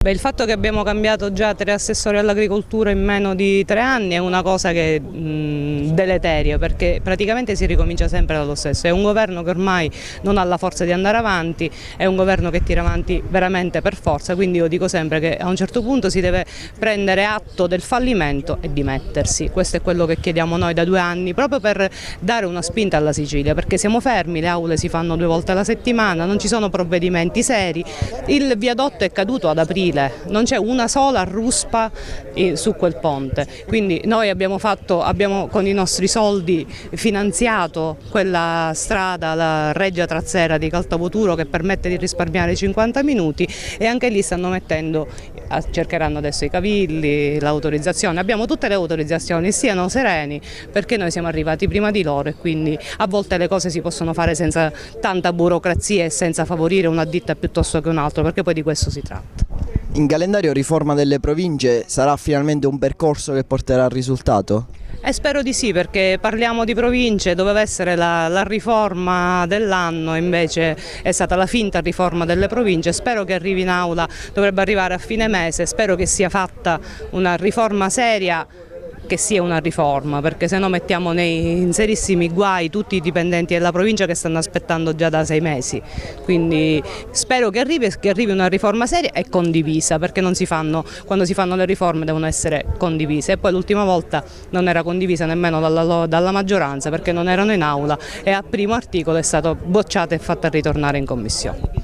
Beh, il fatto che abbiamo cambiato già 3 assessori all'agricoltura in meno di 3 anni è una cosa che è deleteria, perché praticamente si ricomincia sempre dallo stesso. È un governo che ormai non ha la forza di andare avanti, è un governo che tira avanti veramente per forza, quindi io dico sempre che a un certo punto si deve prendere atto del fallimento e dimettersi. Questo è quello che chiediamo noi da 2 anni, proprio per dare una spinta alla Sicilia, perché siamo fermi, le aule si fanno 2 volte alla settimana, non ci sono provvedimenti seri, il viadotto è caduto ad aprile. Non c'è una sola ruspa su quel ponte, quindi noi abbiamo con i nostri soldi finanziato quella strada, la Reggia Trazzera di Caltavoturo, che permette di risparmiare 50 minuti, e anche lì cercheranno adesso i cavilli, l'autorizzazione. Abbiamo tutte le autorizzazioni, stiano sereni, perché noi siamo arrivati prima di loro e quindi a volte le cose si possono fare senza tanta burocrazia e senza favorire una ditta piuttosto che un altro, perché poi di questo si tratta. In calendario riforma delle province sarà finalmente un percorso che porterà al risultato? Spero di sì, perché parliamo di province, doveva essere la riforma dell'anno, invece è stata la finta riforma delle province. Spero che arrivi in aula, dovrebbe arrivare a fine mese, spero che sia fatta una riforma seria, che sia una riforma, perché se no mettiamo in serissimi guai tutti i dipendenti della provincia che stanno aspettando già da 6 mesi. Quindi spero che arrivi una riforma seria e condivisa, perché quando si fanno le riforme devono essere condivise, e poi l'ultima volta non era condivisa nemmeno dalla maggioranza, perché non erano in aula e a primo articolo è stato bocciata e fatta ritornare in commissione.